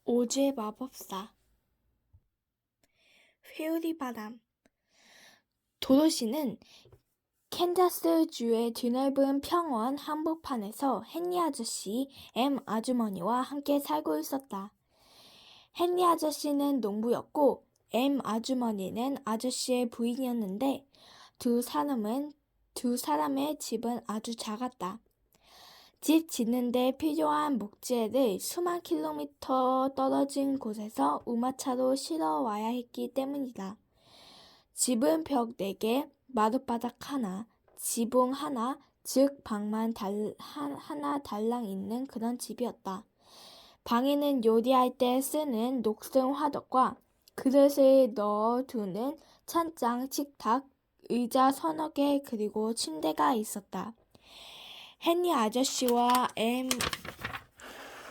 오즈의 마법사. 회오리 바람. 도로시는 캔자스주의 드넓은 평원 한복판에서 헨리 아저씨, 엠 아주머니와 함께 살고 있었다. 헨리 아저씨는 농부였고 엠 아주머니는 아저씨의 부인이었는데 두 사람의 집은 아주 작았다. 집 짓는데 필요한 목재를 수만 킬로미터 떨어진 곳에서 우마차로 실어 와야 했기 때문이다. 집은 벽 4개, 마룻바닥 하나, 지붕 하나, 즉 방만 하나 달랑 있는 그런 집이었다. 방에는 요리할 때 쓰는 녹슨 화덕과 그릇을 넣어두는 찬장, 식탁, 의자 3-4개 그리고 침대가 있었다. 헨리 아저씨와 엠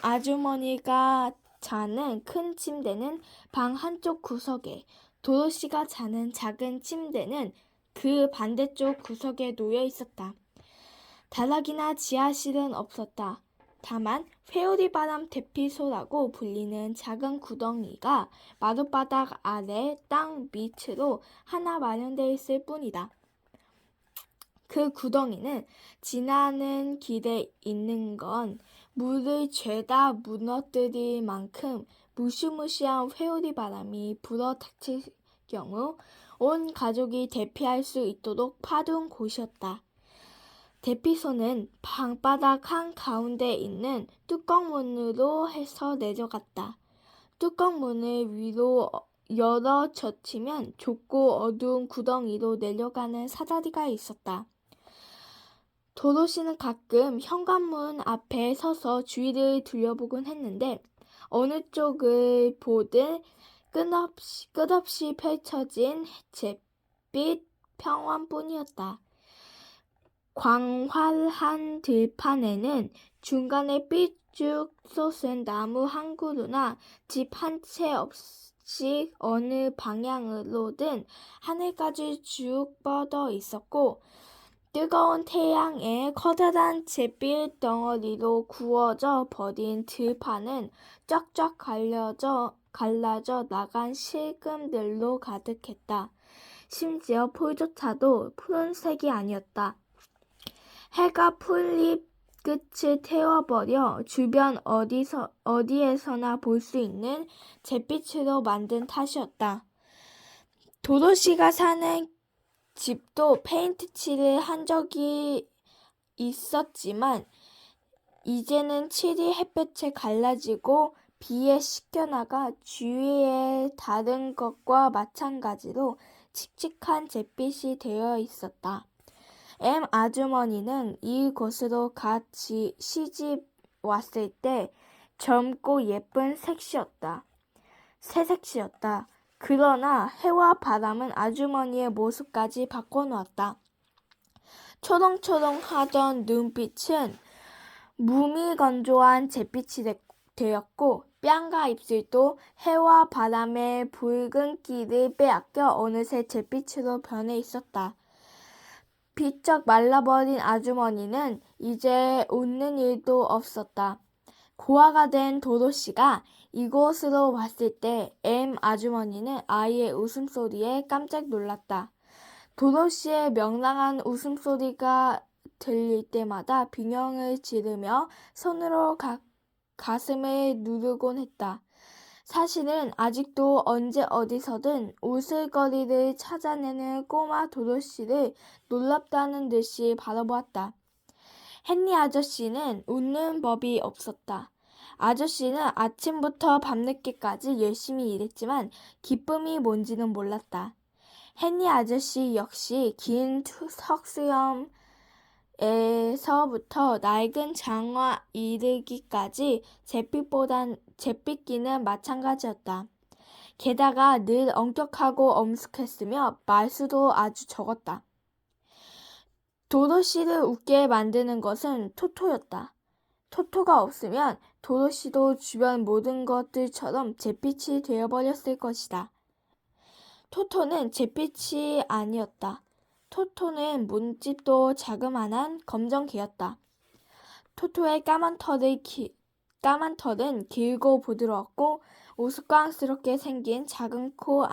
아주머니가 자는 큰 침대는 방 한쪽 구석에, 도로시가 자는 작은 침대는 그 반대쪽 구석에 놓여 있었다. 다락이나 지하실은 없었다. 다만 회오리 바람 대피소라고 불리는 작은 구덩이가 마룻바닥 아래 땅 밑으로 하나 마련되어 있을 뿐이다. 그 구덩이는 지나는 길에 있는 건 물을 죄다 무너뜨릴 만큼 무시무시한 회오리 바람이 불어 닥칠 경우 온 가족이 대피할 수 있도록 파둔 곳이었다. 대피소는 방바닥 한가운데 있는 뚜껑문으로 해서 내려갔다. 뚜껑문을 위로 열어 젖히면 좁고 어두운 구덩이로 내려가는 사다리가 있었다. 도로시는 가끔 현관문 앞에 서서 주위를 둘러보곤 했는데 어느 쪽을 보든 끝없이 펼쳐진 잿빛 평원뿐이었다. 광활한 들판에는 중간에 삐쭉 솟은 나무 한 그루나 집 한 채 없이 어느 방향으로든 하늘까지 쭉 뻗어 있었고 뜨거운 태양에 커다란 잿빛 덩어리로 구워져 버린 들판은 쫙쫙 갈라져 나간 실금들로 가득했다. 심지어 풀조차도 푸른색이 아니었다. 해가 풀잎 끝을 태워버려 주변 어디에서나 볼 수 있는 잿빛으로 만든 탓이었다. 도로시가 사는 집도 페인트 칠을 한 적이 있었지만 이제는 칠이 햇볕에 갈라지고 비에 씻겨나가 주위의 다른 것과 마찬가지로 칙칙한 잿빛이 되어 있었다. 엠 아주머니는 이곳으로 시집 왔을 때 젊고 예쁜 새색시였다. 그러나 해와 바람은 아주머니의 모습까지 바꿔놓았다. 초롱초롱하던 눈빛은 무미건조한 잿빛이 되었고 뺨과 입술도 해와 바람의 붉은기를 빼앗겨 어느새 잿빛으로 변해 있었다. 비쩍 말라버린 아주머니는 이제 웃는 일도 없었다. 고아가 된 도로시가 이곳으로 왔을 때 엠 아주머니는 아이의 웃음소리에 깜짝 놀랐다. 도로시의 명랑한 웃음소리가 들릴 때마다 비명을 지르며 손으로 가슴을 누르곤 했다. 사실은 아직도 언제 어디서든 웃을거리를 찾아내는 꼬마 도로시를 놀랍다는 듯이 바라보았다. 헨리 아저씨는 웃는 법이 없었다. 아저씨는 아침부터 밤늦게까지 열심히 일했지만 기쁨이 뭔지는 몰랐다. 헨리 아저씨 역시 긴 석수염에서부터 낡은 장화 이르기까지 잿빛기는 마찬가지였다. 게다가 늘 엄격하고 엄숙했으며 말수도 아주 적었다. 도로시를 웃게 만드는 것은 토토였다. 토토가 없으면 도로시도 주변 모든 것들처럼 잿빛이 되어버렸을 것이다. 토토는 잿빛이 아니었다. 토토는 문집도 자그만한 검정 개였다. 토토의 까만 털을 까만 털은 길고 부드러웠고 우스꽝스럽게 생긴 작은 코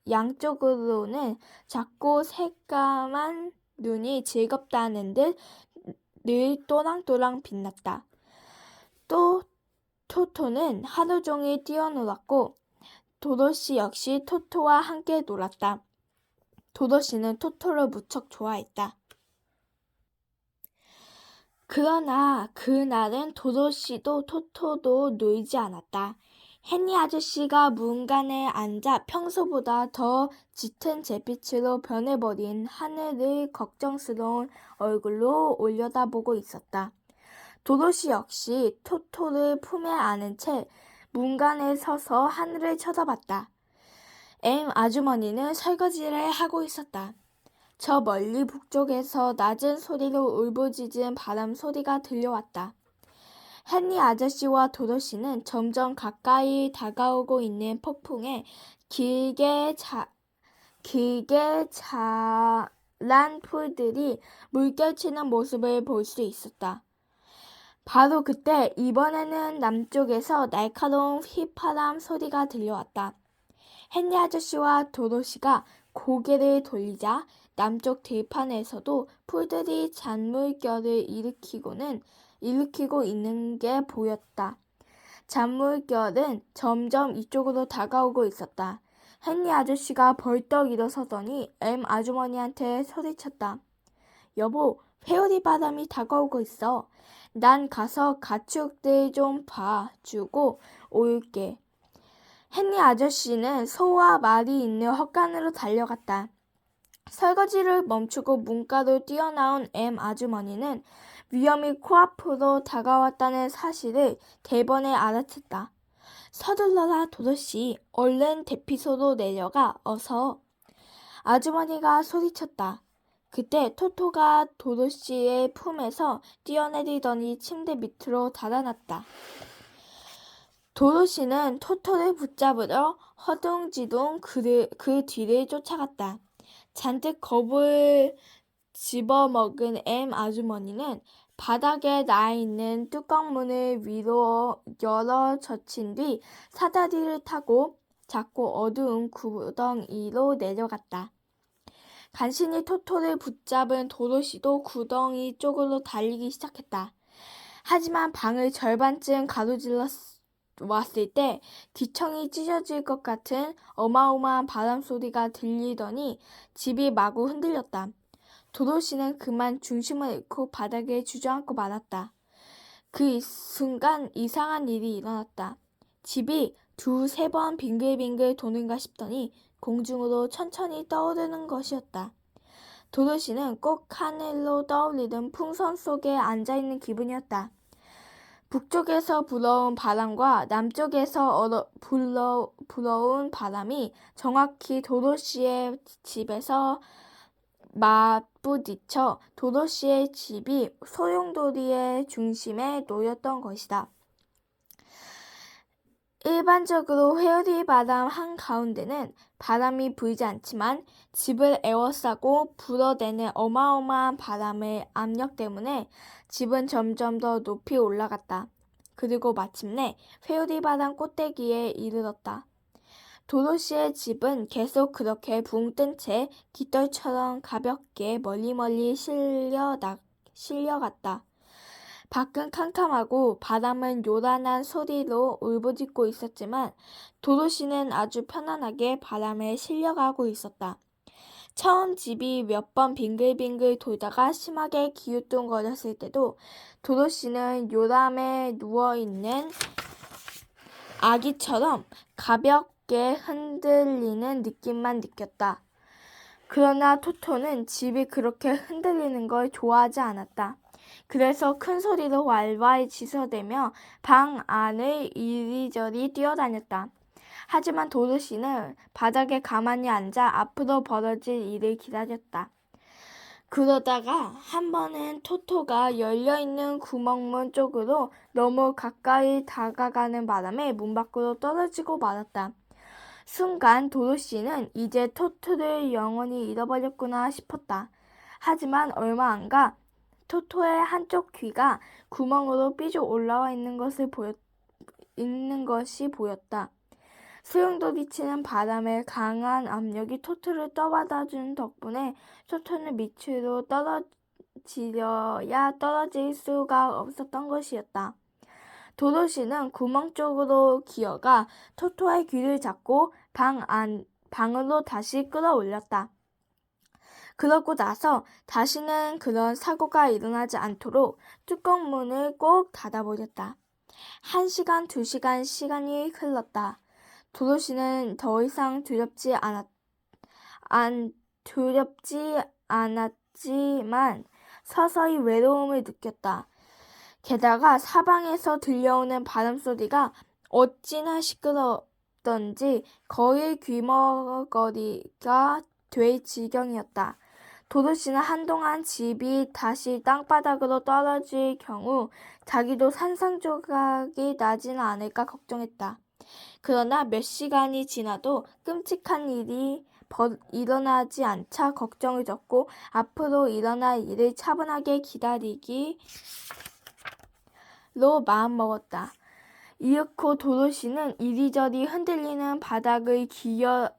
양쪽으로는 작고 새까만 눈이 즐겁다는 듯 늘 또랑또랑 빛났다. 또 토토는 하루 종일 뛰어놀았고 도도씨 역시 토토와 함께 놀았다. 도도씨는 토토를 무척 좋아했다. 그러나 그날은 도도씨도 토토도 놀지 않았다. 헨리 아저씨가 문간에 앉아 평소보다 더 짙은 잿빛으로 변해버린 하늘을 걱정스러운 얼굴로 올려다보고 있었다. 도도씨 역시 토토를 품에 안은 채 문간에 서서 하늘을 쳐다봤다. 아주머니는 설거지를 하고 있었다. 저 멀리 북쪽에서 낮은 소리로 울부짖은 바람 소리가 들려왔다. 헨리 아저씨와 도도씨는 점점 가까이 다가오고 있는 폭풍에 길게 자란 풀들이 물결치는 모습을 볼 수 있었다. 바로 그때 이번에는 남쪽에서 날카로운 휘파람 소리가 들려왔다. 헨리 아저씨와 도도씨가 고개를 돌리자 남쪽 들판에서도 풀들이 잔물결을 일으키고 있는 게 보였다. 잔물결은 점점 이쪽으로 다가오고 있었다. 헨리 아저씨가 벌떡 일어서더니 아주머니한테 소리쳤다. 여보, 회오리 바람이 다가오고 있어. 난 가서 가축들 좀 봐주고 올게. 헨리 아저씨는 소와 말이 있는 헛간으로 달려갔다. 설거지를 멈추고 문가로 뛰어나온 아주머니는 위험이 코앞으로 다가왔다는 사실을 대번에 알아챘다. 서둘러라 도도씨, 얼른 대피소로 내려가, 어서. 아주머니가 소리쳤다. 그때 토토가 도도씨의 품에서 뛰어내리더니 침대 밑으로 달아났다. 도도씨는 토토를 붙잡으려 허둥지둥 그 뒤를 쫓아갔다. 잔뜩 겁을 집어먹은 아주머니는 바닥에 나있는 뚜껑문을 위로 열어 젖힌 뒤 사다리를 타고 작고 어두운 구덩이로 내려갔다. 간신히 토토를 붙잡은 도도씨도 구덩이 쪽으로 달리기 시작했다. 하지만 방을 절반쯤 가로질렀을 때 귀청이 찢어질 것 같은 어마어마한 바람소리가 들리더니 집이 마구 흔들렸다. 도도씨는 그만 중심을 잃고 바닥에 주저앉고 말았다. 그 순간 이상한 일이 일어났다. 집이 두세 번 빙글빙글 도는가 싶더니 공중으로 천천히 떠오르는 것이었다. 도도씨는 꼭 하늘로 떠올리던 풍선 속에 앉아있는 기분이었다. 북쪽에서 불어온 바람과 남쪽에서 불어온 바람이 정확히 도도씨의 집에서 맞부딪혀 도도씨의 집이 소용돌이의 중심에 놓였던 것이다. 일반적으로 회오리 바람 한가운데는 바람이 불지 않지만 집을 에워싸고 불어대는 어마어마한 바람의 압력 때문에 집은 점점 더 높이 올라갔다. 그리고 마침내 회오리 바람 꼭대기에 이르렀다. 도도씨의 집은 계속 그렇게 붕 뜬 채 깃털처럼 가볍게 멀리 실려갔다. 밖은 캄캄하고 바람은 요란한 소리로 울부짖고 있었지만 도도씨는 아주 편안하게 바람에 실려가고 있었다. 처음 집이 몇 번 빙글빙글 돌다가 심하게 기우뚱거렸을 때도 도도씨는 요람에 누워있는 아기처럼 가볍게 흔들리는 느낌만 느꼈다. 그러나 토토는 집이 그렇게 흔들리는 걸 좋아하지 않았다. 그래서 큰 소리로 왈왈 지저대며 방 안을 이리저리 뛰어다녔다. 하지만 도도씨는 바닥에 가만히 앉아 앞으로 벌어질 일을 기다렸다. 그러다가 한 번은 토토가 열려있는 구멍문 쪽으로 너무 가까이 다가가는 바람에 문 밖으로 떨어지고 말았다. 순간 도도씨는 이제 토토를 영원히 잃어버렸구나 싶었다. 하지만 얼마 안 가 토토의 한쪽 귀가 구멍으로 삐져 올라와 있는 것이 보였다. 소용돌이치는 바람의 강한 압력이 토토를 떠받아준 덕분에 토토는 밑으로 떨어지려야 떨어질 수가 없었던 것이었다. 도로시는 구멍 쪽으로 기어가 토토의 귀를 잡고 방으로 다시 끌어올렸다. 그러고 나서 다시는 그런 사고가 일어나지 않도록 뚜껑 문을 꼭 닫아버렸다. 1시간, 2시간 시간이 흘렀다. 도로시는 더 이상 두렵지 않았지만 서서히 외로움을 느꼈다. 게다가 사방에서 들려오는 바람소리가 어찌나 시끄럽던지 거의 귀머거리가 될 지경이었다. 도로시는 한동안 집이 다시 땅바닥으로 떨어질 경우 자기도 산산조각이 나지는 않을까 걱정했다. 그러나 몇 시간이 지나도 끔찍한 일이 일어나지 않자 걱정을 졌고 앞으로 일어날 일을 차분하게 기다리기로 마음먹었다. 이윽고 도로시는 이리저리 흔들리는 바닥을 기어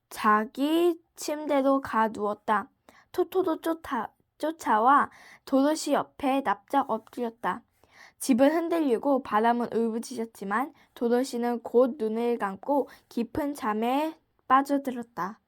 자기 침대로 가 누웠다. 토토도 쫓아와 도로시 옆에 납작 엎드렸다. 집은 흔들리고 바람은 울부짖었지만 도로시는 곧 눈을 감고 깊은 잠에 빠져들었다.